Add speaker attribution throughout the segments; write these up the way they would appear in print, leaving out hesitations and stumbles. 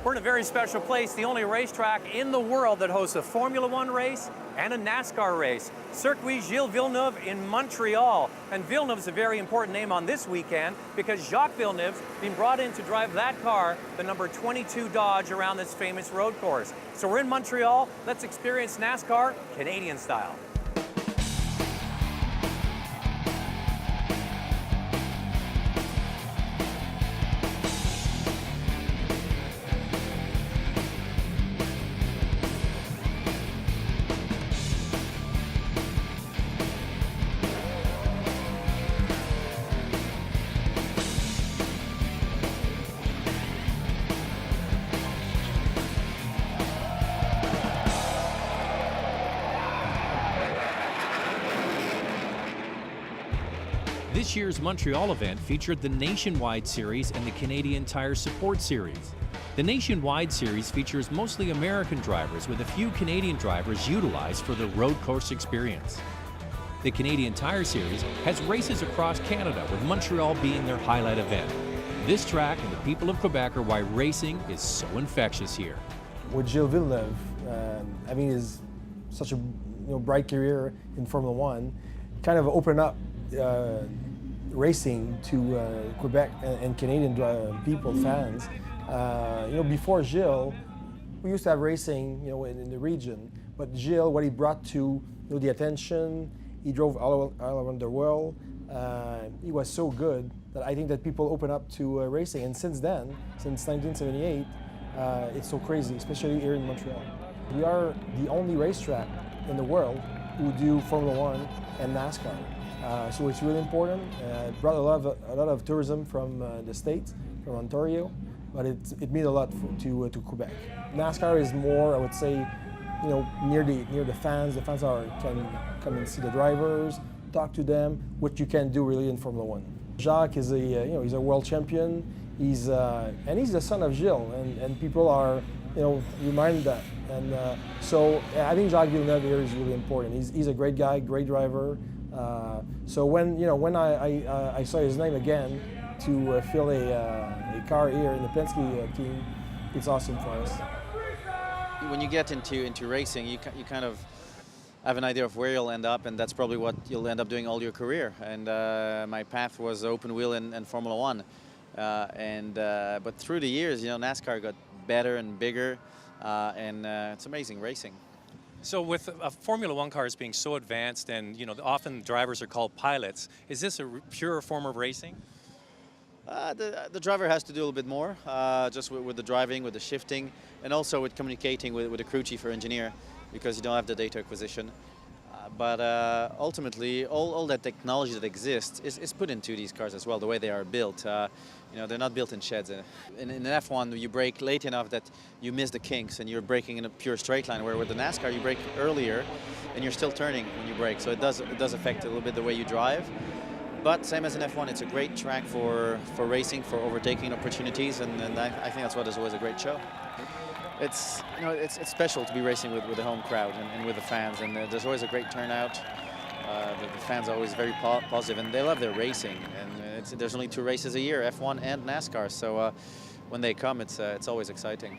Speaker 1: We're in a very special place, the only racetrack in the world that hosts a Formula One race and a NASCAR race. Circuit Gilles Villeneuve in Montreal. And Villeneuve's a very important name on this weekend because Jacques Villeneuve's been brought in to drive that car, the number 22 Dodge, around this famous road course. So we're in Montreal. Let's experience NASCAR Canadian style.
Speaker 2: This year's Montreal event featured the Nationwide Series and the Canadian Tire Support Series. The Nationwide Series features mostly American drivers with a few Canadian drivers utilized for the road course experience. The Canadian Tire Series has races across Canada, with Montreal being their highlight event. This track and the people of Quebec are why racing is so infectious here.
Speaker 3: With Gilles Villeneuve, having his such a bright career in Formula One, kind of opened up racing to Quebec and Canadian people, fans. Before Gilles, we used to have racing, in the region. But Gilles, what he brought to the attention, he drove all around the world. He was so good that I think that people open up to racing. And since then, since 1978, it's so crazy, especially here in Montreal. We are the only racetrack in the world who do Formula One and NASCAR. So it's really important. It brought a lot of tourism from the States, from Ontario, but it means a lot to Quebec. NASCAR is more, I would say, near the fans. The fans can come and see the drivers, talk to them, what you can do really in Formula One. Jacques is he's a world champion. He's the son of Gilles, and people are reminded that. And so I think Jacques Villeneuve here is really important. He's a great guy, great driver. So when I saw his name again to fill a car here in the Penske team, it's awesome for us.
Speaker 4: When you get into racing, you kind of have an idea of where you'll end up, and that's probably what you'll end up doing all your career. And my path was open wheel and Formula One, but through the years, NASCAR got better and bigger, and it's amazing racing.
Speaker 1: So with Formula One cars being so advanced and, often drivers are called pilots, is this a pure form of racing?
Speaker 4: The driver has to do a little bit more, just with the driving, with the shifting, and also with communicating with the crew chief or engineer, because you don't have the data acquisition. But ultimately, all that technology that exists is put into these cars as well, the way they are built. They're not built in sheds. In an F1, you brake late enough that you miss the kinks and you're braking in a pure straight line, where with the NASCAR, you brake earlier and you're still turning when you brake. So it does affect a little bit the way you drive. But same as in F1, it's a great track for racing, for overtaking opportunities, and I think that's what is always a great show. It's special to be racing with the home crowd and with the fans, and there's always a great turnout. The fans are always very positive, and they love their racing. And there's only 2 races a year, F1 and NASCAR, so when they come, it's always exciting.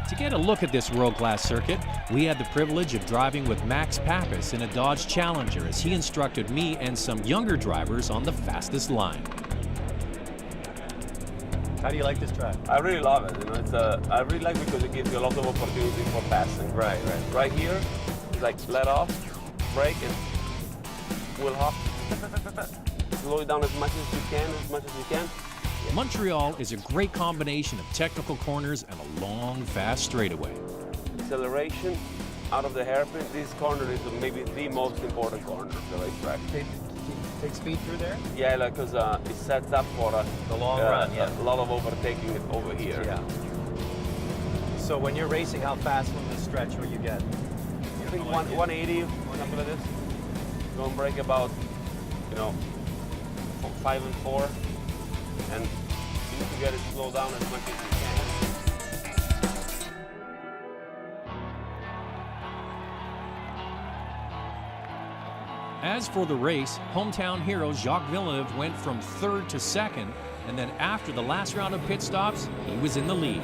Speaker 2: To get a look at this world-class circuit, we had the privilege of driving with Max Pappas in a Dodge Challenger as he instructed me and some younger drivers on the fastest line.
Speaker 1: How do you like this track?
Speaker 5: I really love it. I really like because it gives you a lot of opportunity for passing.
Speaker 1: Right.
Speaker 5: Right here, it's like let off, brake, and wheel hop. Slow it down as much as you can.
Speaker 2: Montreal is a great combination of technical corners and a long, fast straightaway.
Speaker 5: Acceleration out of the hairpin. This corner is maybe the most important corner of the racetrack.
Speaker 1: Take speed through there?
Speaker 5: Yeah, because it sets up for
Speaker 1: the long run. Yeah,
Speaker 5: a lot of overtaking over here.
Speaker 1: Yeah. So when you're racing, how fast from the stretch will you get?
Speaker 5: I think 180, something like this. Go and brake about, 5 and 4, and you need to get it slowed down as much as you can.
Speaker 2: As for the race, hometown hero Jacques Villeneuve went from 3rd to 2nd, and then after the last round of pit stops, he was in the lead.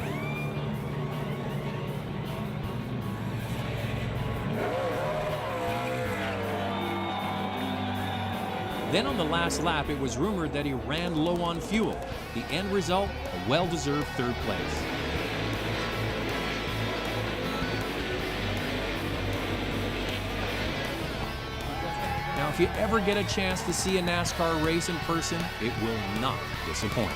Speaker 2: Then on the last lap, it was rumored that he ran low on fuel. The end result, a well-deserved third place. Now, if you ever get a chance to see a NASCAR race in person, it will not disappoint.